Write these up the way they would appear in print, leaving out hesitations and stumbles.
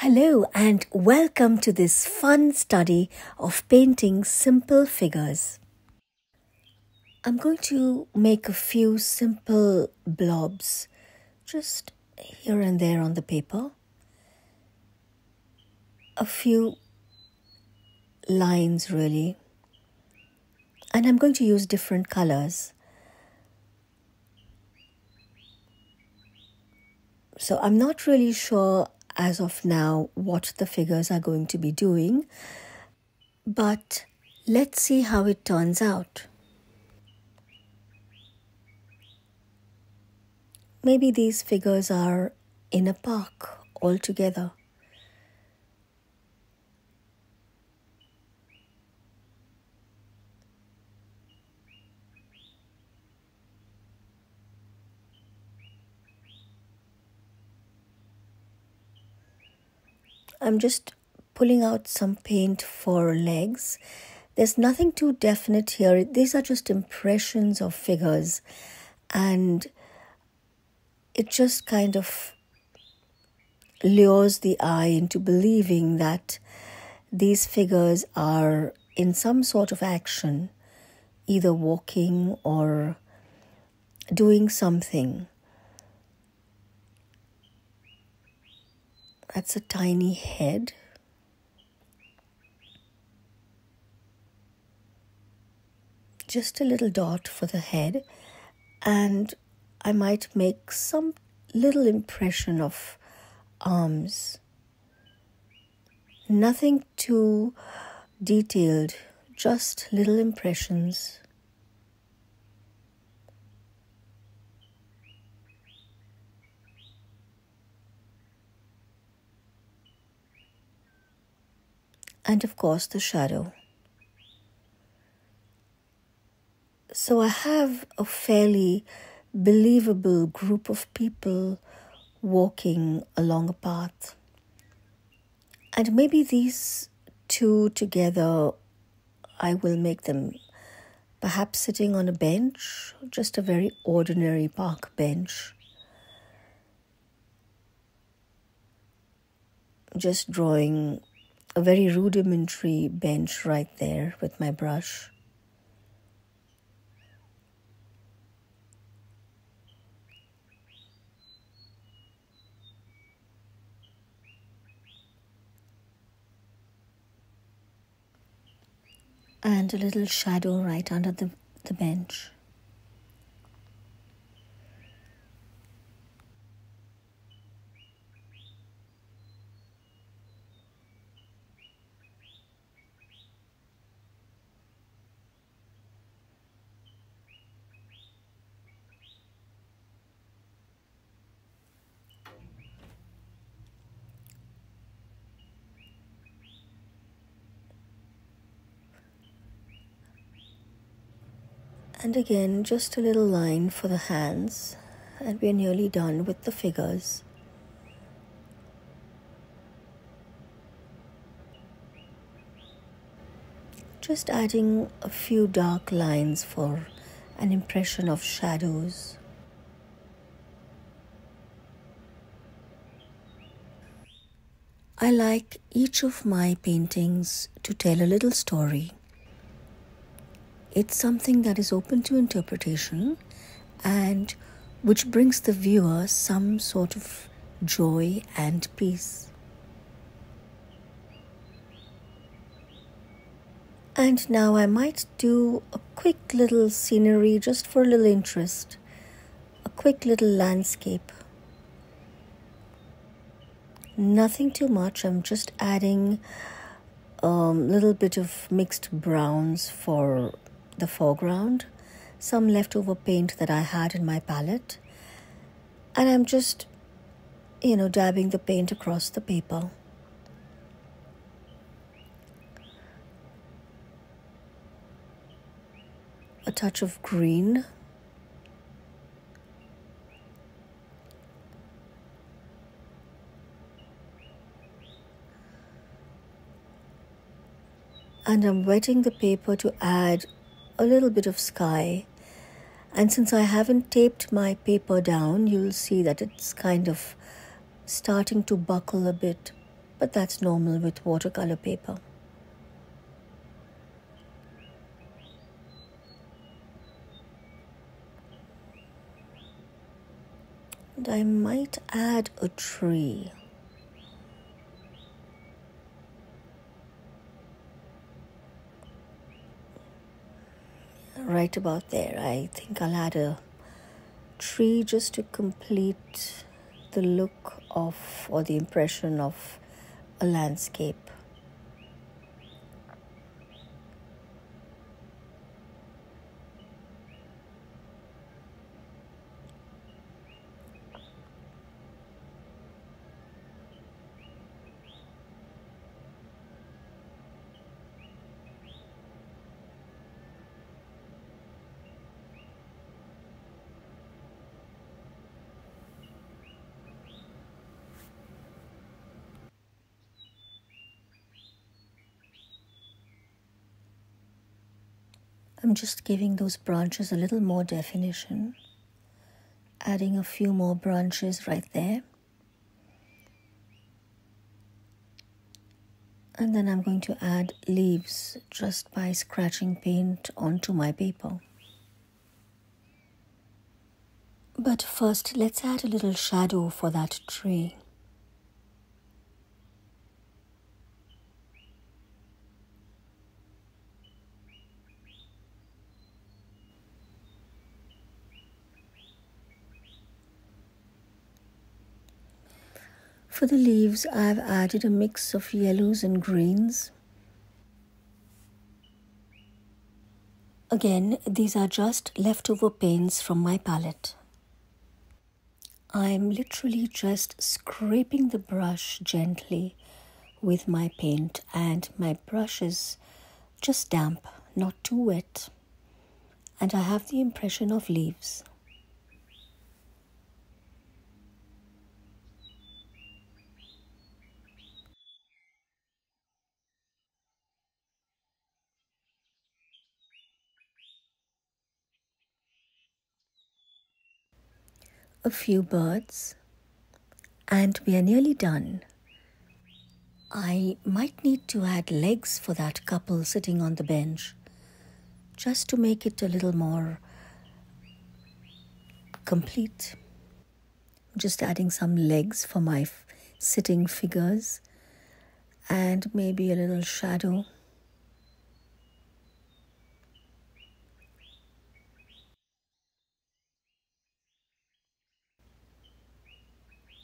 Hello and welcome to this fun study of painting simple figures. I'm going to make a few simple blobs just here and there on the paper. A few lines really. And I'm going to use different colors. So I'm not really sure as of now what the figures are going to be doing, but let's see how it turns out. Maybe these figures are in a park all together. I'm just pulling out some paint for legs. There's nothing too definite here. These are just impressions of figures, and it just kind of lures the eye into believing that these figures are in some sort of action, either walking or doing something. That's a tiny head. Just a little dot for the head, and I might make some little impression of arms. Nothing too detailed, just little impressions. And of course the shadow. So I have a fairly believable group of people walking along a path. And maybe these two together, I will make them perhaps sitting on a bench, just a very ordinary park bench. Just drawing a very rudimentary bench right there with my brush. And a little shadow right under the bench. And again, just a little line for the hands, and we're nearly done with the figures. Just adding a few dark lines for an impression of shadows. I like each of my paintings to tell a little story. It's something that is open to interpretation and which brings the viewer some sort of joy and peace. And now I might do a quick little scenery just for a little interest, a quick little landscape. Nothing too much, I'm just adding a little bit of mixed browns for the foreground, some leftover paint that I had in my palette, and I'm just, dabbing the paint across the paper. A touch of green. And I'm wetting the paper to add a little bit of sky. And since I haven't taped my paper down, you'll see that it's kind of starting to buckle a bit. but that's normal with watercolor paper. And I might add a tree. Right about there. I think I'll add a tree just to complete the look of, or the impression of, a landscape. I'm just giving those branches a little more definition, adding a few more branches right there. And then I'm going to add leaves just by scratching paint onto my paper. But first, let's add a little shadow for that tree. For the leaves, I've added a mix of yellows and greens. Again, these are just leftover paints from my palette. I'm literally just scraping the brush gently with my paint, and my brush is just damp, not too wet, and I have the impression of leaves. A few birds, and we are nearly done. I might need to add legs for that couple sitting on the bench, just to make it a little more complete. Just adding some legs for my sitting figures, and maybe a little shadow.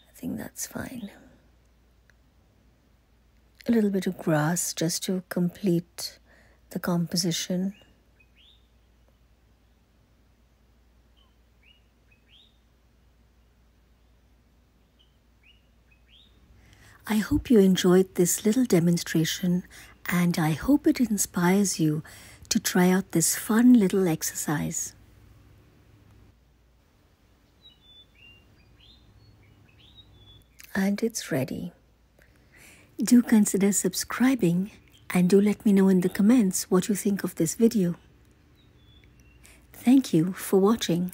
I think that's fine. A little bit of grass just to complete the composition. I hope you enjoyed this little demonstration, and I hope it inspires you to try out this fun little exercise. And it's ready. Do consider subscribing, and do let me know in the comments what you think of this video. Thank you for watching.